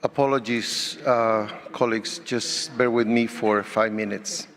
Apologies, colleagues, just bear with me for 5 minutes.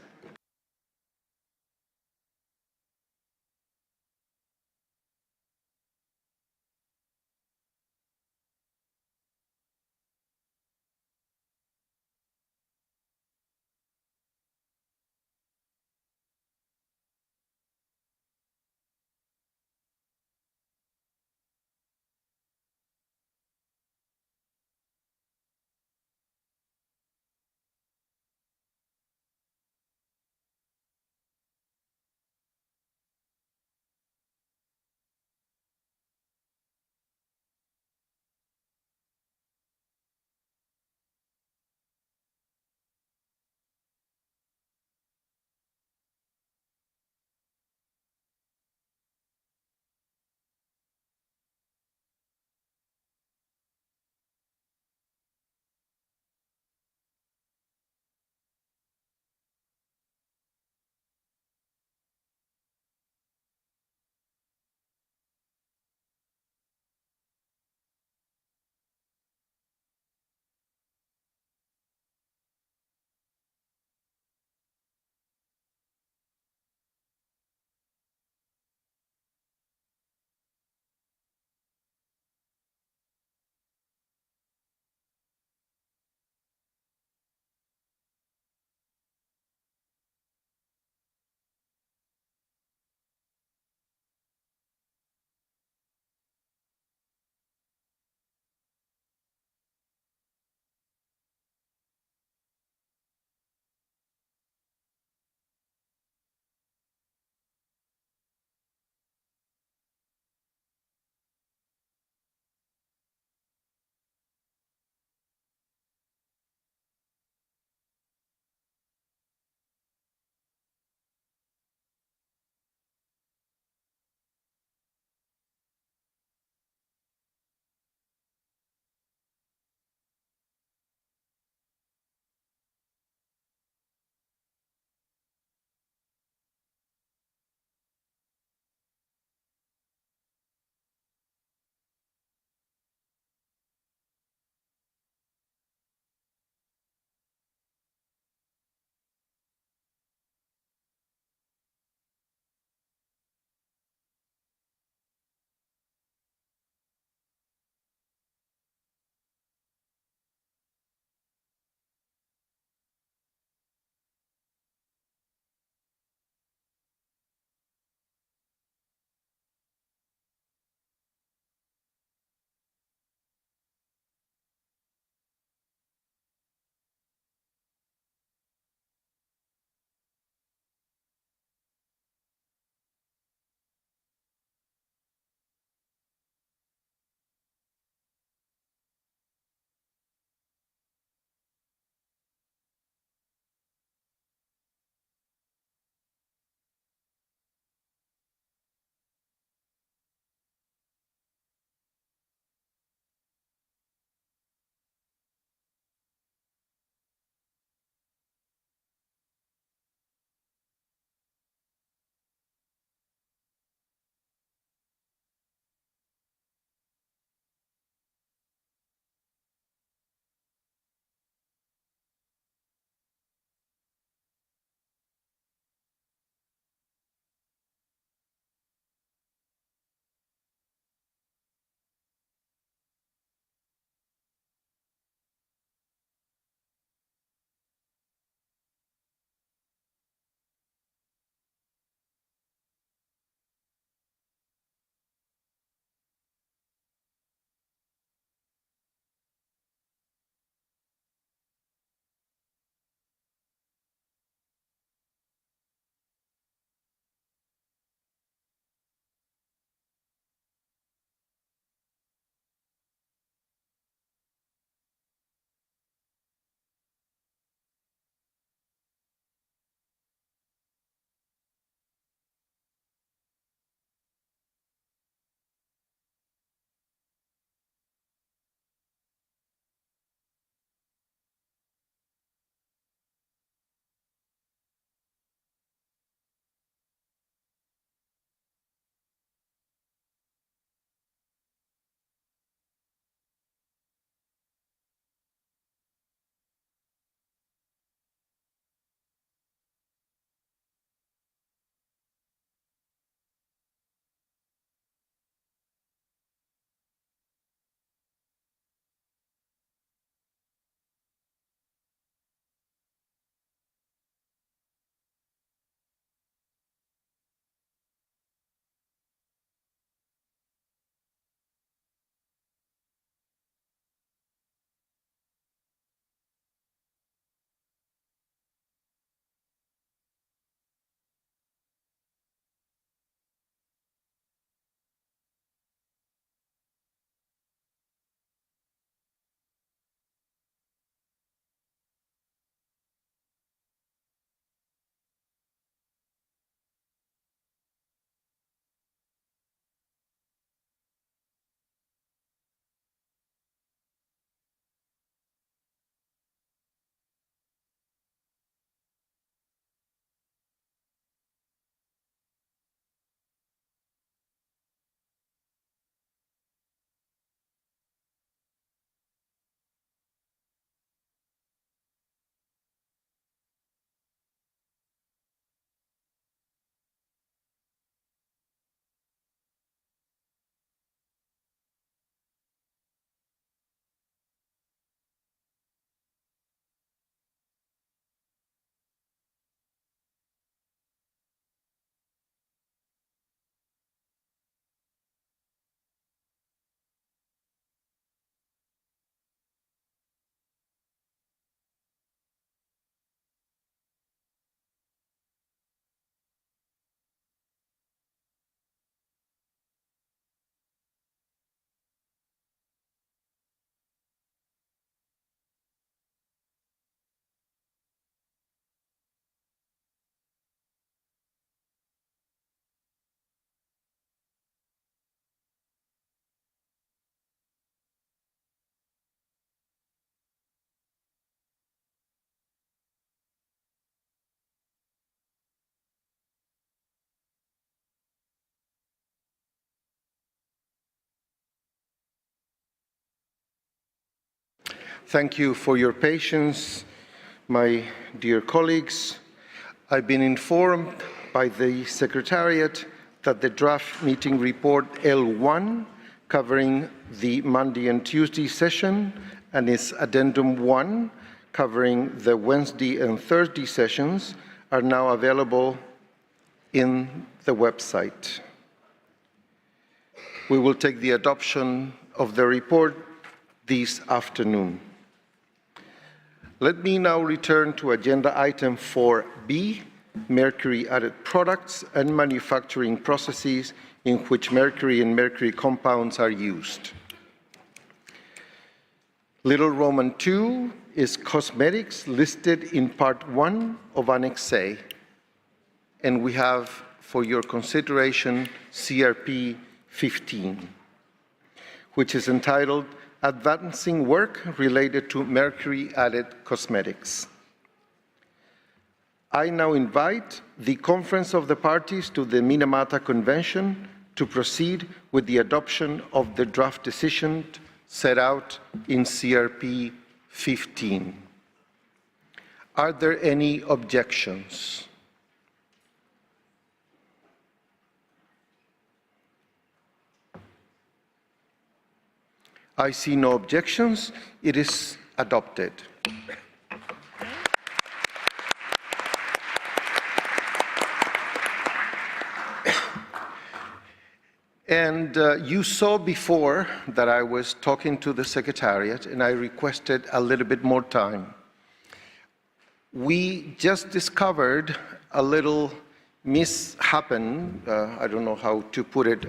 Thank you for your patience, my dear colleagues. I've been informed by the Secretariat that the draft meeting report L1 covering the Monday and Tuesday session and its addendum 1 covering the Wednesday and Thursday sessions are now available in the website. We will take the adoption of the report this afternoon. Let me now return to agenda item 4B, mercury-added products and manufacturing processes in which mercury and mercury compounds are used. Little Roman 2 is cosmetics listed in Part 1 of Annex A, and we have for your consideration CRP 15, which is entitled Advancing Work Related to Mercury-Added Cosmetics. I now invite the Conference of the Parties to the Minamata Convention to proceed with the adoption of the draft decision set out in CRP 15. Are there any objections? I see no objections. It is adopted. And you saw before that I was talking to the Secretariat and I requested a little bit more time. We just discovered a little mishappen, I don't know how to put it,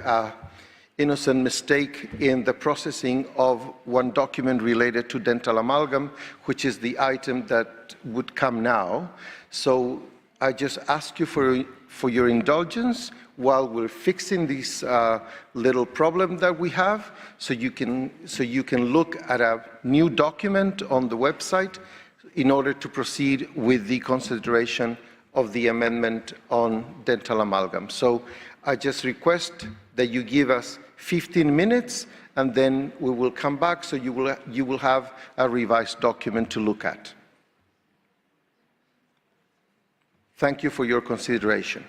innocent mistake in the processing of one document related to dental amalgam, which is the item that would come now. So I just ask you for your indulgence while we're fixing this little problem that we have, so you can look at a new document on the website in order to proceed with the consideration of the amendment on dental amalgam. So I just request that you give us 15 minutes, and then we will come back so you will have a revised document to look at. Thank you for your consideration.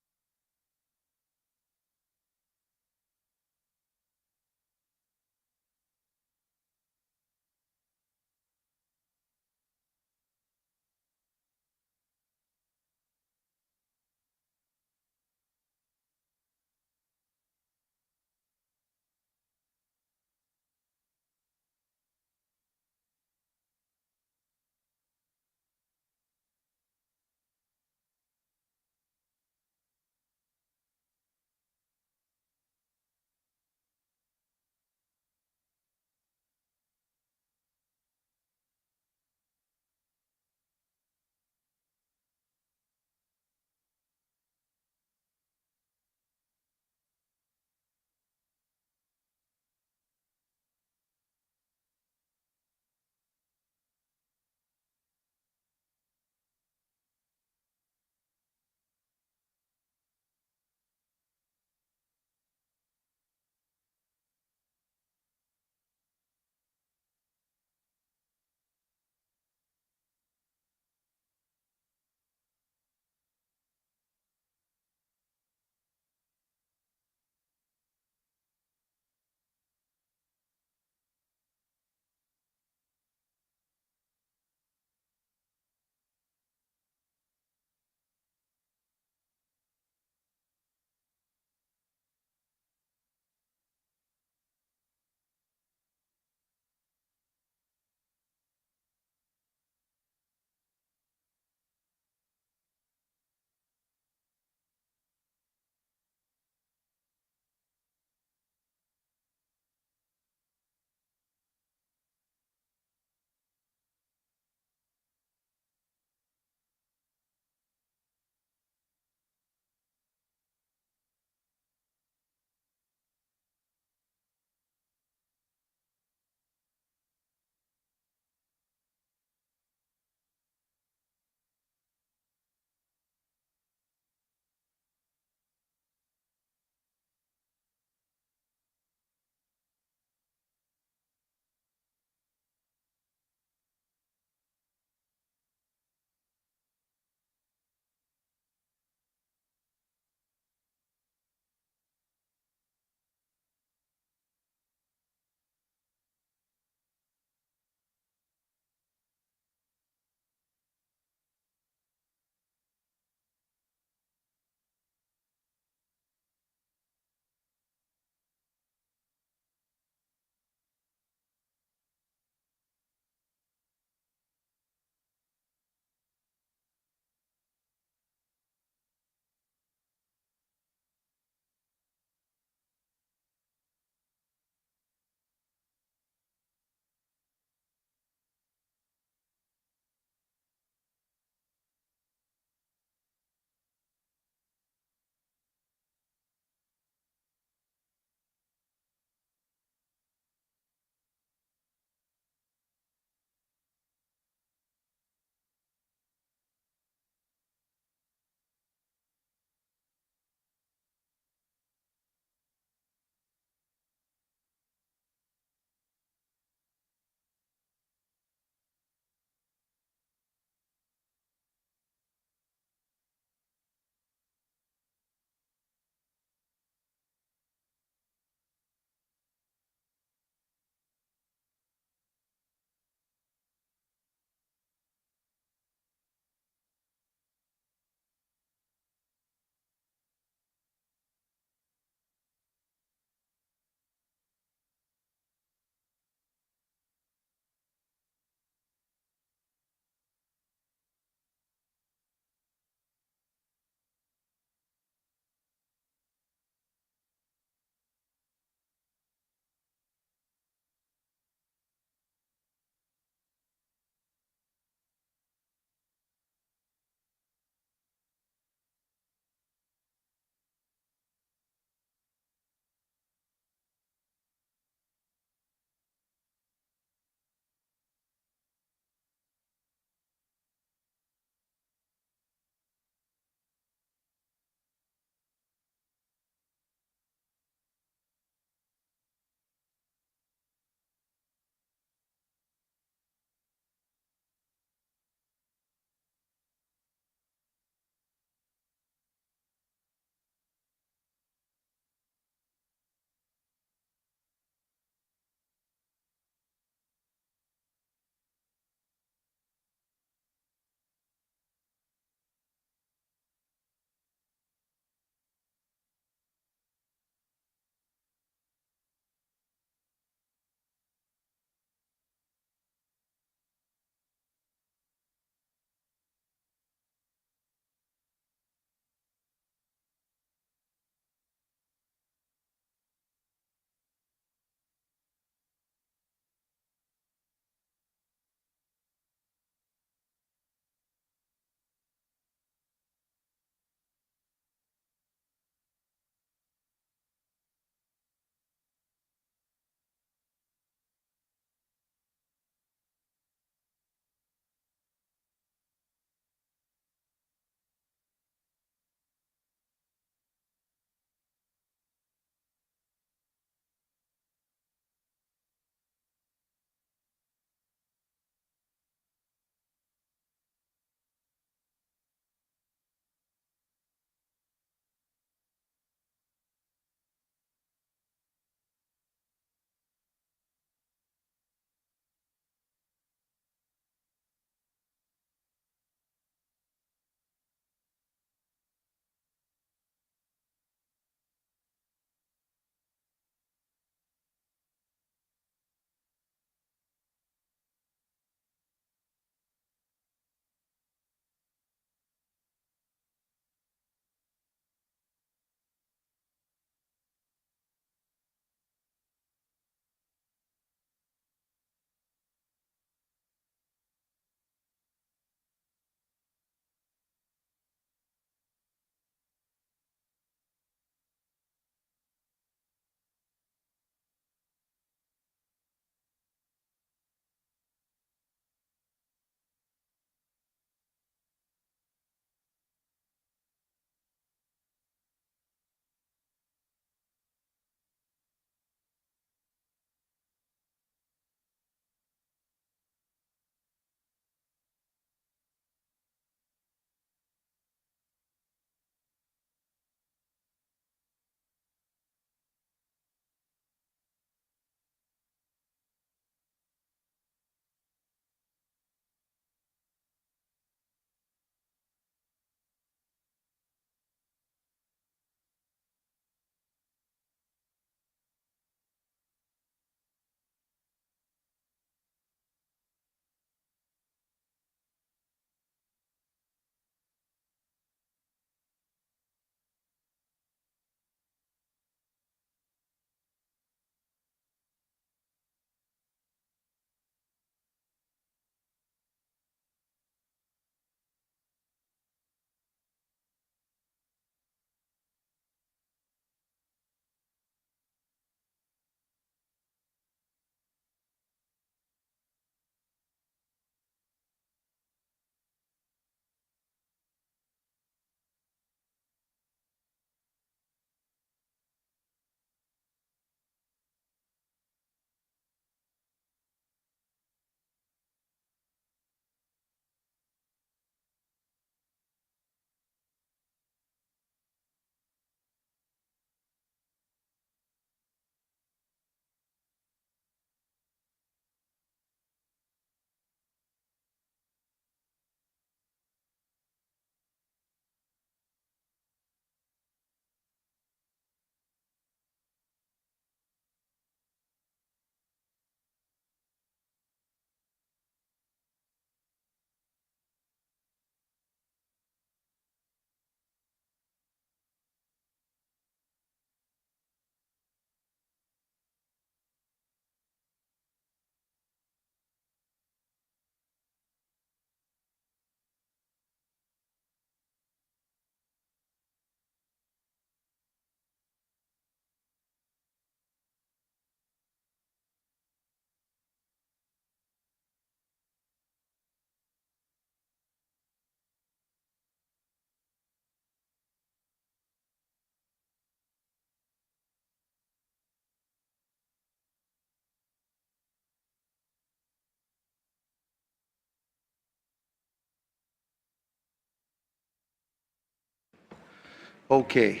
Okay,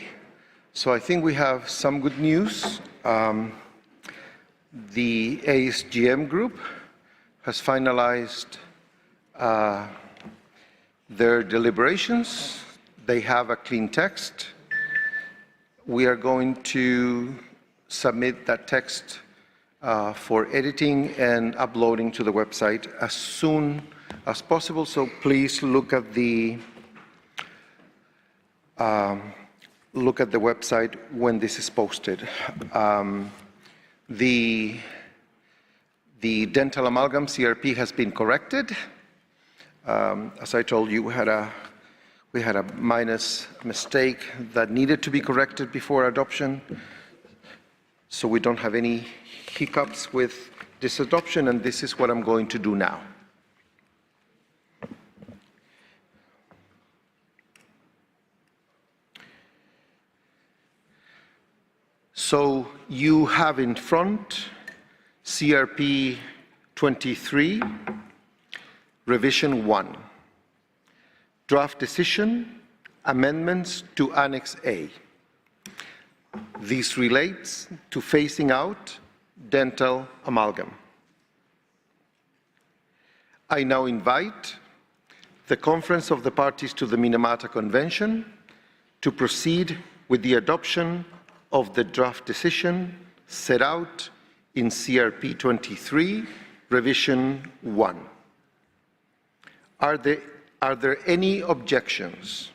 so I think we have some good news. The ASGM group has finalized their deliberations. They have a clean text. We are going to submit that text for editing and uploading to the website as soon as possible, so please look at the website when this is posted. The dental amalgam CRP has been corrected. As I told you, we had a minus mistake that needed to be corrected before adoption, so we don't have any hiccups with this adoption, and this is what I'm going to do now. So you have in front CRP 23, revision 1, draft decision, amendments to Annex A. This relates to phasing out dental amalgam. I now invite the Conference of the Parties to the Minamata Convention to proceed with the adoption of the draft decision set out in CRP 23, revision 1. Are there any objections?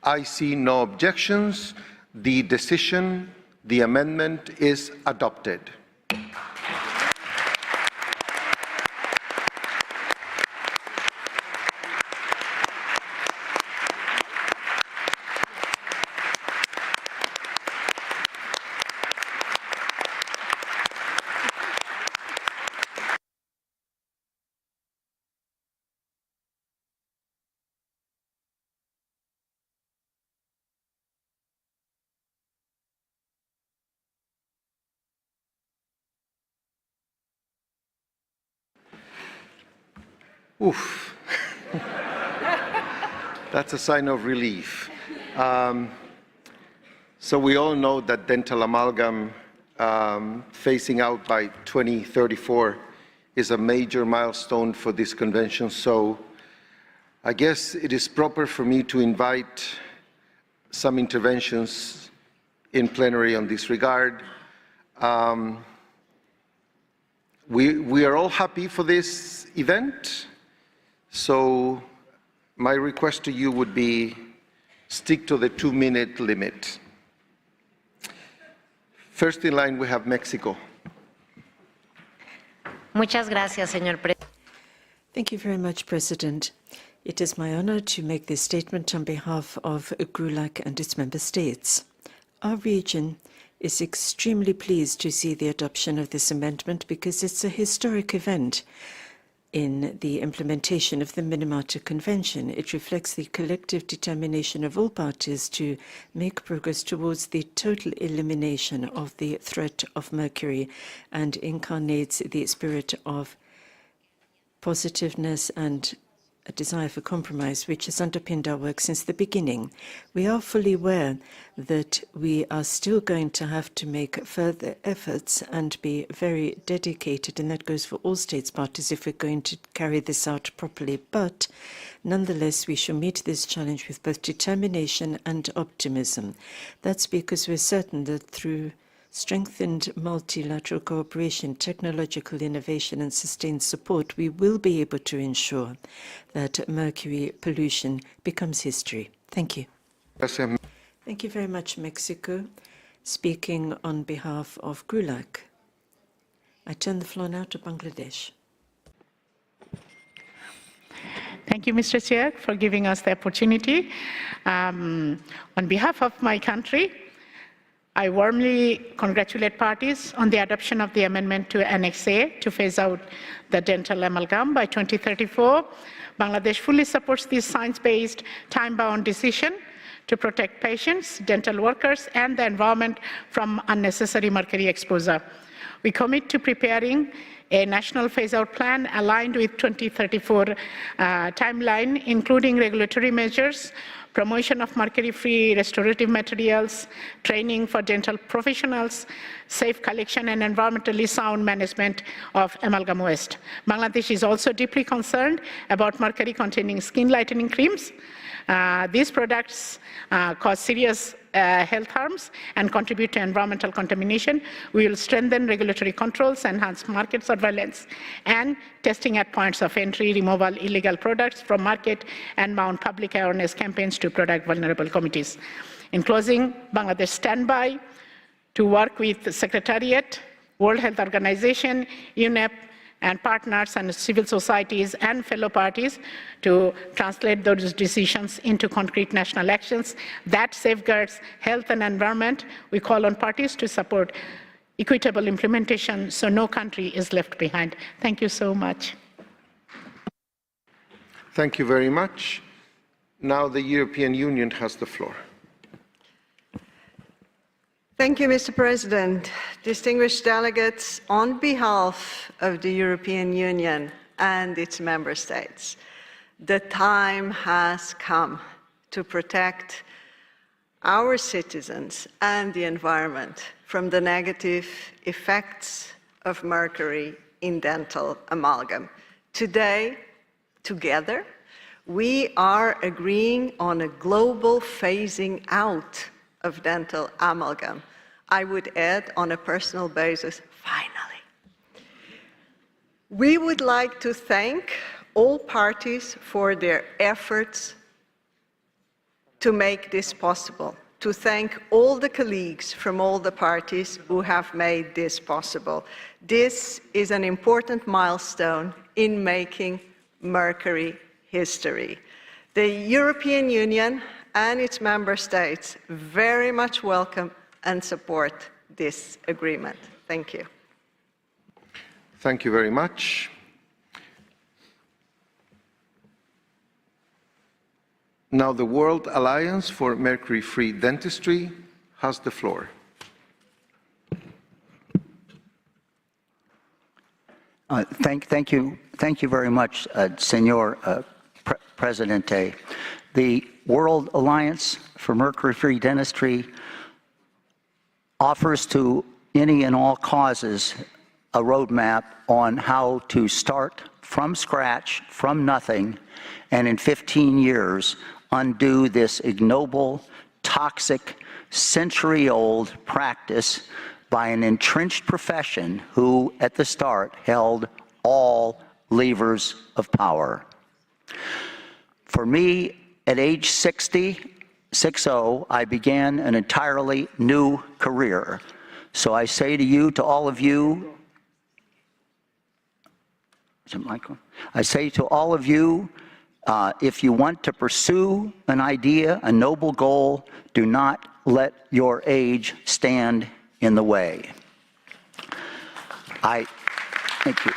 I see no objections. The decision, the amendment is adopted. Oof. That's a sign of relief. So we all know that dental amalgam phasing out by 2034 is a major milestone for this convention. So I guess it is proper for me to invite some interventions in plenary on this regard. We are all happy for this event. So my request to you would be stick to the 2-minute limit. First in line, we have Mexico. Muchas gracias, señor presidente. Thank you very much, President. It is my honor to make this statement on behalf of GRULAC and its member states. Our region is extremely pleased to see the adoption of this amendment because it's a historic event in the implementation of the Minamata Convention. It reflects the collective determination of all parties to make progress towards the total elimination of the threat of mercury and incarnates the spirit of positiveness and a desire for compromise, which has underpinned our work since the beginning. We are fully aware that we are still going to have to make further efforts and be very dedicated, and that goes for all states parties if we're going to carry this out properly. But nonetheless, we shall meet this challenge with both determination and optimism. That's because we're certain that through strengthened multilateral cooperation, technological innovation and sustained support, we will be able to ensure that mercury pollution becomes history. Thank you. Thank you very much, Mexico. Speaking on behalf of GRULAC, I turn the floor now to Bangladesh. Thank you, Mr. Chair, for giving us the opportunity. On behalf of my country, I warmly congratulate parties on the adoption of the amendment to Annex A to phase out the dental amalgam by 2034. Bangladesh fully supports this science-based, time-bound decision to protect patients, dental workers, and the environment from unnecessary mercury exposure. We commit to preparing a national phase-out plan aligned with 2034 timeline, including regulatory measures, promotion of mercury-free restorative materials, training for dental professionals, safe collection and environmentally sound management of amalgam waste. Bangladesh is also deeply concerned about mercury-containing skin lightening creams. These products cause serious health harms and contribute to environmental contamination. We will strengthen regulatory controls, enhance market surveillance, and testing at points of entry, removal illegal products from market, and mount public awareness campaigns to protect vulnerable communities. In closing, Bangladesh stand by to work with the Secretariat, World Health Organization, UNEP, and partners and civil societies and fellow parties to translate those decisions into concrete national actions that safeguards health and environment. We call on parties to support equitable implementation so no country is left behind. Thank you so much. Thank you very much. Now the European Union has the floor. Thank you, Mr. President. Distinguished delegates, on behalf of the European Union and its member states, the time has come to protect our citizens and the environment from the negative effects of mercury in dental amalgam. Today, together, we are agreeing on a global phasing out of dental amalgam. I would add, on a personal basis, finally. We would like to thank all parties for their efforts to make this possible, to thank all the colleagues from all the parties who have made this possible. This is an important milestone in making mercury history. The European Union and its member states very much welcome and support this agreement. Thank you. Thank you very much. Now the World Alliance for Mercury-Free Dentistry has the floor. Thank you very much, Senor Presidente. The World Alliance for Mercury-Free Dentistry offers to any and all causes a roadmap on how to start from scratch, from nothing, and in 15 years undo this ignoble, toxic, century-old practice by an entrenched profession who, at the start, held all levers of power. For me, at age 60, I began an entirely new career. So I say to you, to all of you, I say to all of you, if you want to pursue an idea, a noble goal, do not let your age stand in the way. Thank you.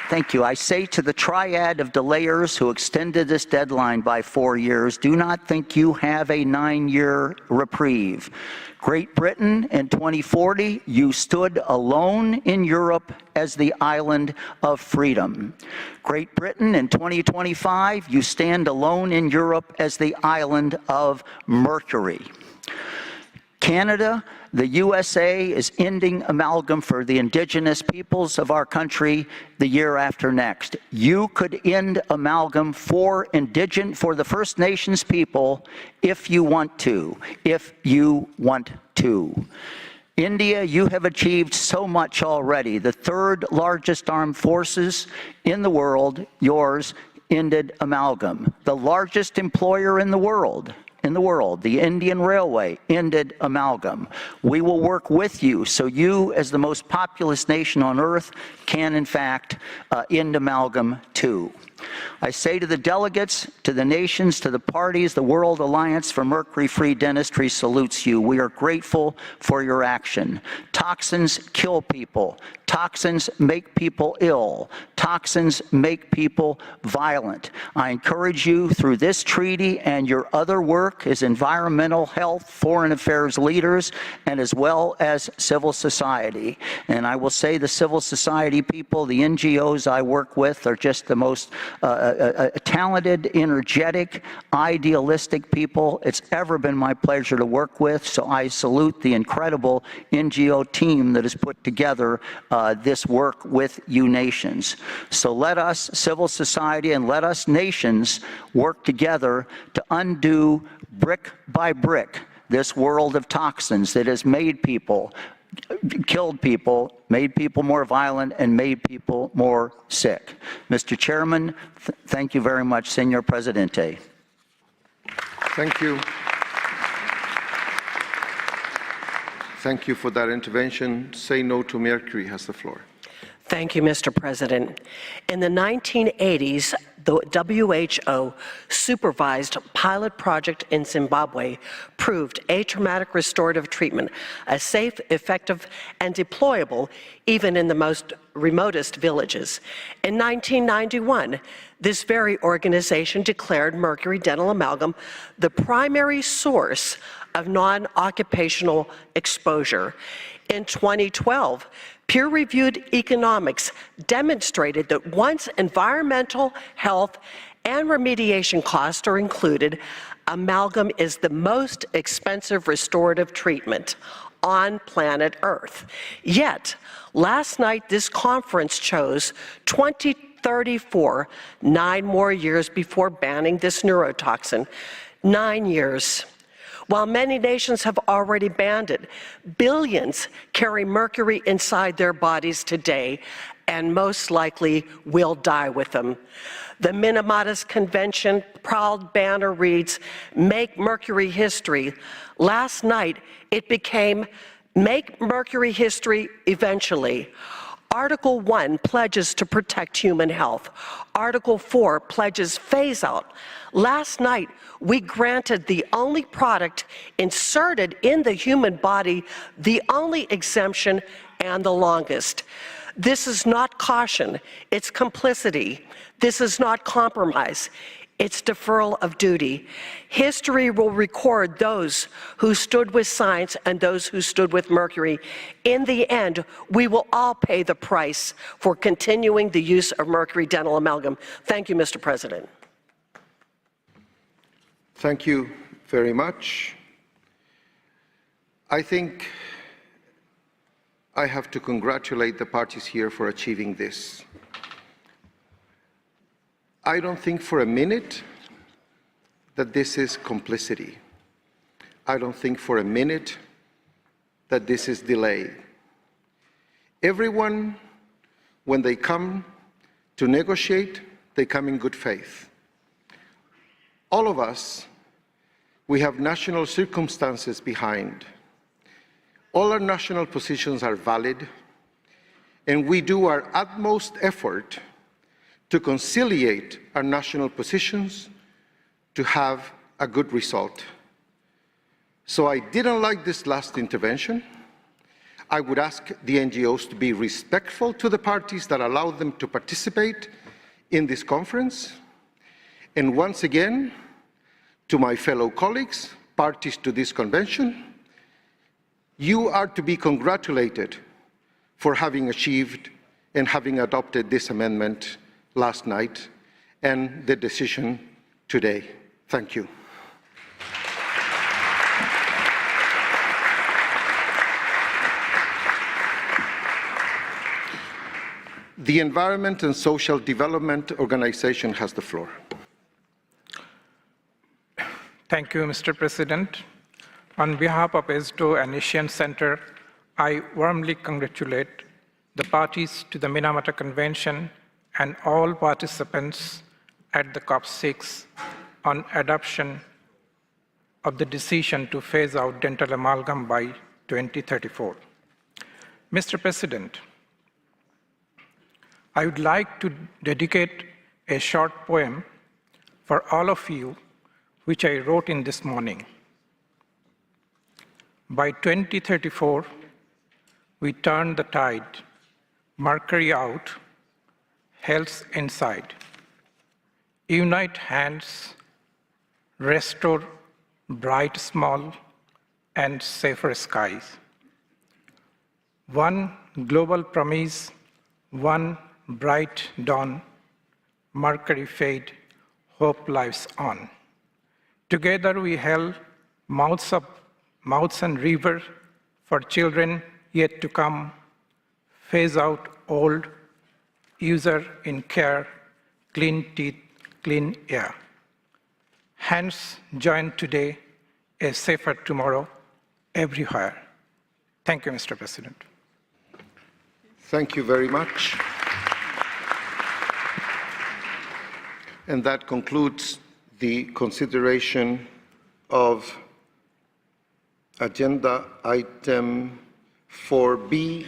Thank you. I say to the triad of delayers who extended this deadline by 4 years, do not think you have a 9-year reprieve. Great Britain in 2040, you stood alone in Europe as the island of freedom. Great Britain in 2025, you stand alone in Europe as the island of mercury. Canada, the USA is ending amalgam for the indigenous peoples of our country the year after next. You could end amalgam for the First Nations people if you want to, India, you have achieved so much already. The third largest armed forces in the world, yours, ended amalgam. The largest employer in the world, the Indian Railway, ended amalgam. We will work with you so you, as the most populous nation on earth, can in fact end amalgam too. I say to the delegates, to the nations, to the parties, the World Alliance for Mercury-Free Dentistry salutes you. We are grateful for your action. Toxins kill people. Toxins make people ill. Toxins make people violent. I encourage you through this treaty and your other work as environmental, health, foreign affairs leaders, and as well as civil society. And I will say the civil society people, the NGOs I work with, are just the most talented, energetic, idealistic people it's ever been my pleasure to work with. So I salute the incredible NGO team that has put together this work with you nations. So let us, civil society, and let us nations work together to undo brick by brick this world of toxins that has made people, killed people, made people more violent, and made people more sick. Mr. Chairman, thank you very much, Senor Presidente. Thank you. Thank you for that intervention. Say No to Mercury has the floor. Thank you, Mr. President. In the 1980s, the WHO supervised pilot project in Zimbabwe proved atraumatic restorative treatment as safe, effective, and deployable even in the most remotest villages. In 1991, this very organization declared mercury dental amalgam the primary source of non-occupational exposure. In 2012, peer-reviewed economics demonstrated that once environmental, health, and remediation costs are included, amalgam is the most expensive restorative treatment on planet Earth. Yet, last night this conference chose 2034, 9 more years before banning this neurotoxin. 9 years. While many nations have already banned it, billions carry mercury inside their bodies today and most likely will die with them. The Minamata's convention proud banner reads, "Make Mercury history." Last night, it became "Make Mercury history eventually." Article 1 pledges to protect human health. Article 4 pledges phase out. Last night, we granted the only product inserted in the human body, the only exemption and the longest. This is not caution, it's complicity. This is not compromise. It's deferral of duty. History will record those who stood with science and those who stood with mercury. In the end, we will all pay the price for continuing the use of mercury dental amalgam. Thank you, Mr. President. Thank you very much. I think I have to congratulate the parties here for achieving this. I don't think for a minute that this is complicity. I don't think for a minute that this is delay. Everyone, when they come to negotiate, they come in good faith. All of us, we have national circumstances behind. All our national positions are valid, and we do our utmost effort to conciliate our national positions to have a good result. So I didn't like this last intervention. I would ask the NGOs to be respectful to the parties that allowed them to participate in this conference. And once again, to my fellow colleagues, parties to this convention, you are to be congratulated for having achieved and having adopted this amendment last night and the decision today. Thank you. The Environment and Social Development Organization has the floor. Thank you, Mr. President. On behalf of ESDO and Asian Center, I warmly congratulate the parties to the Minamata Convention and all participants at the COP6 on adoption of the decision to phase out dental amalgam by 2034. Mr. President, I would like to dedicate a short poem for all of you, which I wrote in this morning. By 2034, we turn the tide Mercury out, health inside. Unite hands, restore bright, small, and safer skies. One global promise, one bright dawn, Mercury fade, hope lives on. Together we held mouths and river for children yet to come, phase out old, user in care, clean teeth, clean air. Hands joined today, a safer tomorrow, everywhere. Thank you, Mr. President. Thank you very much. And that concludes the consideration of agenda item 4B(I).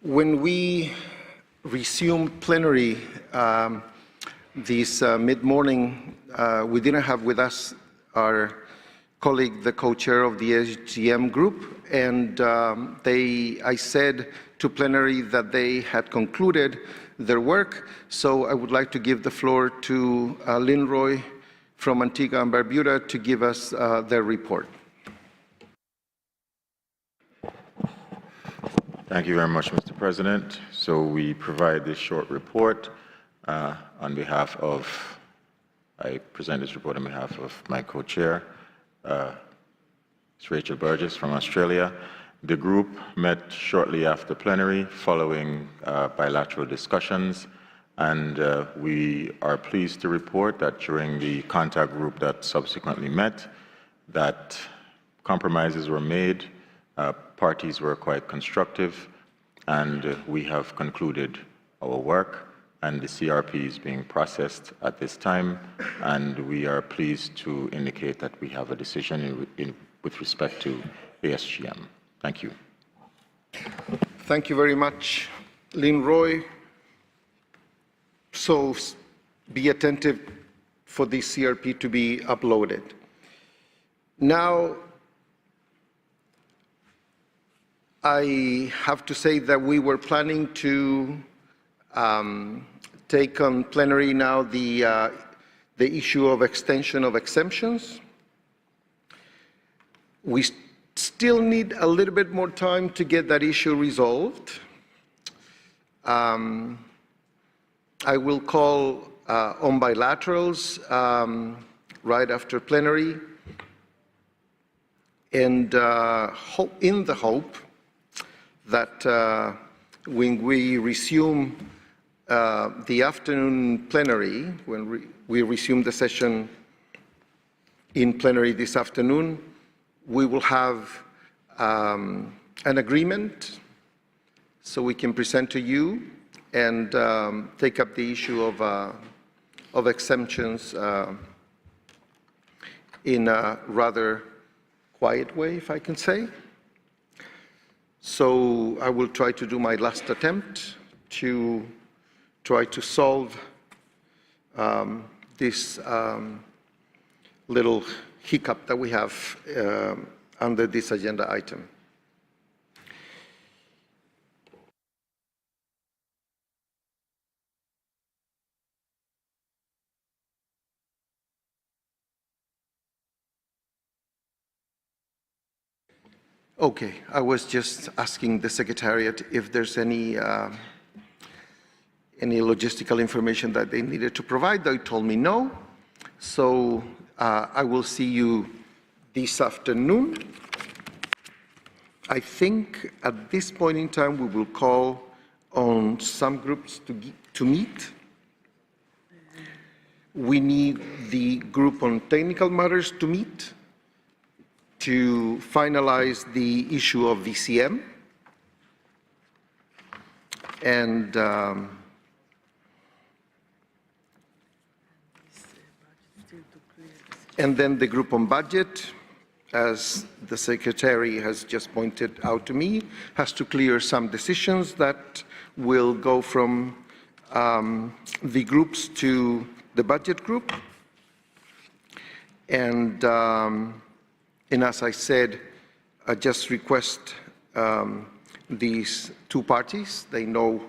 When we resumed plenary this mid-morning, we didn't have with us our colleague, the co-chair of the SGM group, and I said to plenary that they had concluded their work, so I would like to give the floor to Lynn Roy from Antigua and Barbuda to give us their report. Thank you very much, Mr. President. So we provide this short report on behalf of, I present this report on behalf of my co-chair, Ms. Rachel Burgess from Australia. The group met shortly after plenary following bilateral discussions, and we are pleased to report that during the contact group that subsequently met, that compromises were made, parties were quite constructive, and we have concluded our work, and the CRP is being processed at this time, and we are pleased to indicate that we have a decision with respect to ASGM. Thank you. Thank you very much, Lynn Roy. So be attentive for the CRP to be uploaded. Now, I have to say that we were planning to take on plenary now the issue of extension of exemptions. We still need a little bit more time to get that issue resolved. I will call on bilaterals right after plenary, and in the hope that when we resume the afternoon plenary, when we resume the session in plenary this afternoon, we will have an agreement so we can present to you and take up the issue of exemptions in a rather quiet way, if I can say. So I will try to do my last attempt to try to solve this little hiccup that we have under this agenda item. Okay, I was just asking the Secretariat if there's any logistical information that they needed to provide. They told me no. So I will see you this afternoon. I think at this point in time we will call on some groups to meet. We need the group on technical matters to meet to finalize the issue of VCM. And then the group on budget, as the Secretary has just pointed out to me, has to clear some decisions that will go from the groups to the budget group. And as I said, I just request these two parties, they know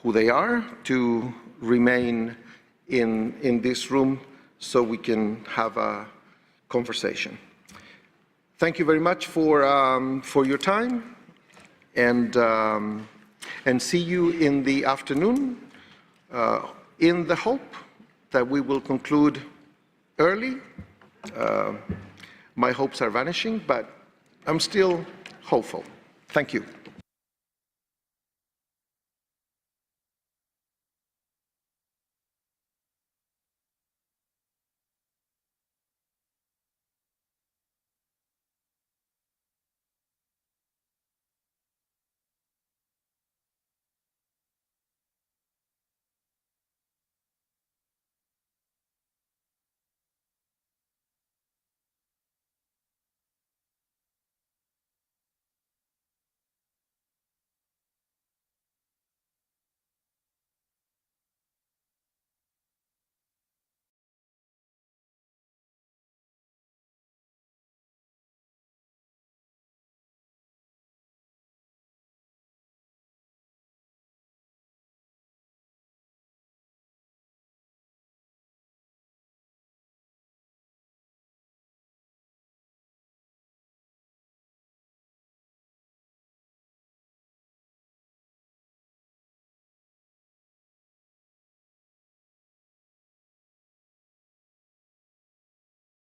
who they are, to remain in this room so we can have a conversation. Thank you very much for your time, and see you in the afternoon, in the hope that we will conclude early. My hopes are vanishing, but I'm still hopeful. Thank you.